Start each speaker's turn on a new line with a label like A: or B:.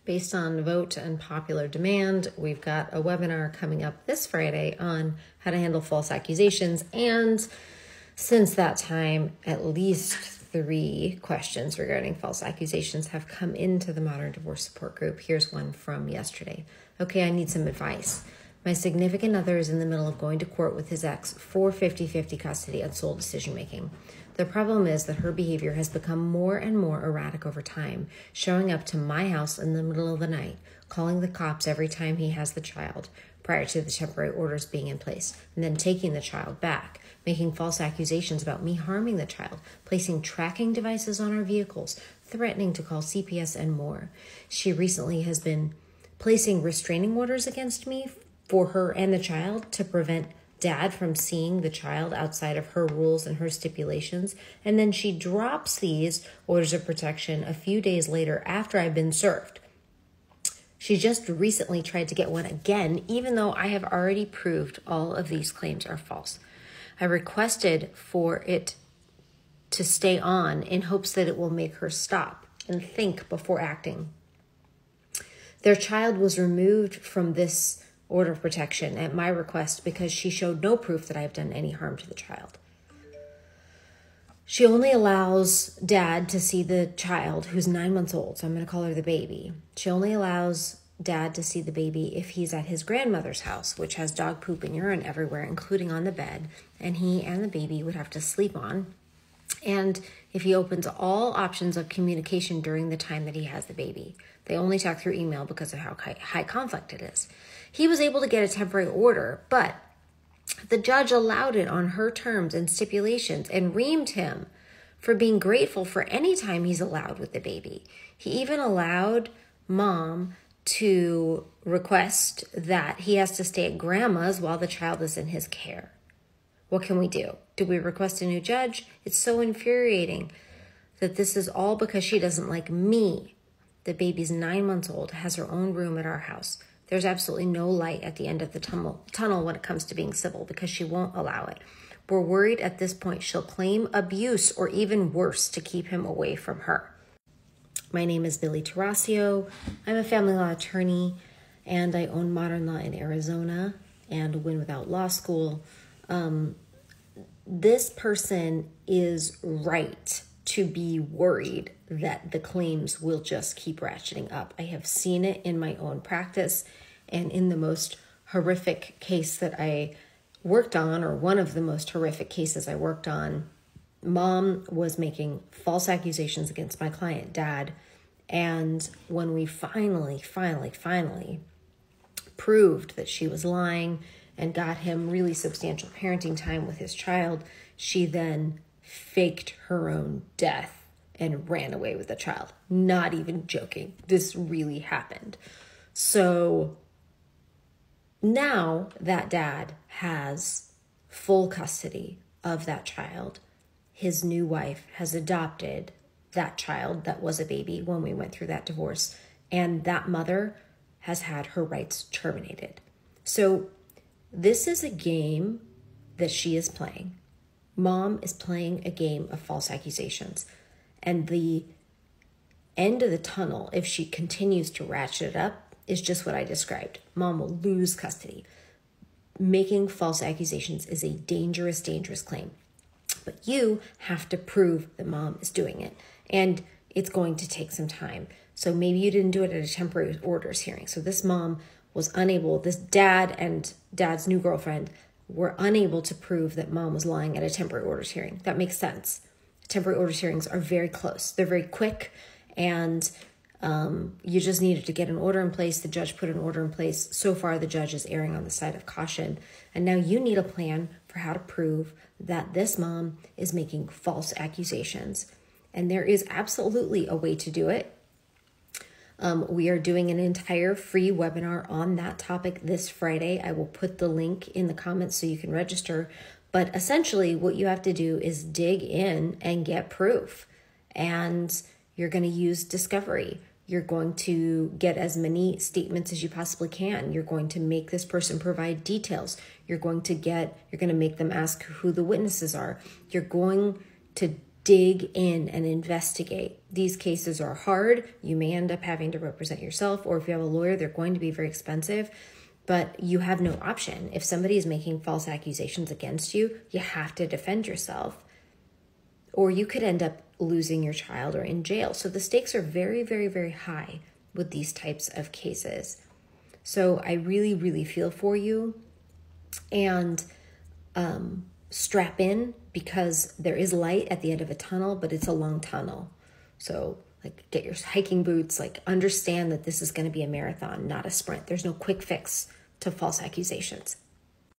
A: Based on vote and popular demand, we've got a webinar coming up this Friday on how to handle false accusations. And since that time, at least 3 questions regarding false accusations have come into the Modern Divorce Support Group. Here's one from yesterday. Okay, I need some advice. My significant other is in the middle of going to court with his ex for 50-50 custody and sole decision-making. The problem is that her behavior has become more and more erratic over time, showing up to my house in the middle of the night, calling the cops every time he has the child, prior to the temporary orders being in place, and then taking the child back, making false accusations about me harming the child, placing tracking devices on our vehicles, threatening to call CPS, and more. She recently has been placing restraining orders against me for her and the child to prevent Dad from seeing the child outside of her rules and her stipulations. And then she drops these orders of protection a few days later after I've been served. She just recently tried to get one again, even though I have already proved all of these claims are false. I requested for it to stay on in hopes that it will make her stop and think before acting. Their child was removed from this order of protection at my request because she showed no proof that I have done any harm to the child. She only allows Dad to see the child, who's 9 months old, so I'm going to call her the baby. She only allows Dad to see the baby if he's at his grandmother's house, which has dog poop and urine everywhere, including on the bed, and he and the baby would have to sleep on. And if he opens all options of communication during the time that he has the baby. They only talk through email because of how high conflict it is. He was able to get a temporary order, but the judge allowed it on her terms and stipulations and reamed him for being grateful for any time he's allowed with the baby. He even allowed Mom to request that he has to stay at Grandma's while the child is in his care. What can we do? Do we request a new judge? It's so infuriating that this is all because she doesn't like me. The baby's 9 months old, has her own room at our house. There's absolutely no light at the end of the tunnel when it comes to being civil because she won't allow it. We're worried at this point she'll claim abuse or even worse to keep him away from her. My name is Billy Tarasio. I'm a family law attorney and I own Modern Law in Arizona and Win Without Law School. This person is right to be worried that the claims will just keep ratcheting up. I have seen it in my own practice, and in the most horrific case that I worked on, or one of the most horrific cases I worked on, Mom was making false accusations against my client, Dad. And when we finally proved that she was lying and got him really substantial parenting time with his child, she then faked her own death and ran away with the child. Not even joking. This really happened. So now that Dad has full custody of that child, his new wife has adopted that child that was a baby when we went through that divorce, and that mother has had her rights terminated. So this is a game that she is playing. Mom is playing a game of false accusations. And the end of the tunnel, if she continues to ratchet it up, is just what I described. Mom will lose custody. Making false accusations is a dangerous, dangerous claim. But you have to prove that Mom is doing it. And it's going to take some time. So maybe you didn't do it at a temporary orders hearing. So this mom was unable, this dad and Dad's new girlfriend were unable to prove that Mom was lying at a temporary orders hearing. That makes sense. Temporary orders hearings are very close. They're very quick, and you just needed to get an order in place. The judge put an order in place. So far, the judge is erring on the side of caution. And now you need a plan for how to prove that this mom is making false accusations. And there is absolutely a way to do it. We are doing an entire free webinar on that topic this Friday. I will put the link in the comments so you can register. But essentially what you have to do is dig in and get proof. And you're going to use discovery. You're going to get as many statements as you possibly can. You're going to make this person provide details. You're going to make them ask who the witnesses are. You're going to dig in and investigate. These cases are hard. You may end up having to represent yourself, or if you have a lawyer, they're going to be very expensive, but you have no option. If somebody is making false accusations against you, you have to defend yourself, or you could end up losing your child or in jail. So the stakes are very, very, very high with these types of cases. So I really, really feel for you, and strap in, because there is light at the end of a tunnel, but it's a long tunnel. So like, get your hiking boots, like, understand that this is going to be a marathon, not a sprint. There's no quick fix to false accusations.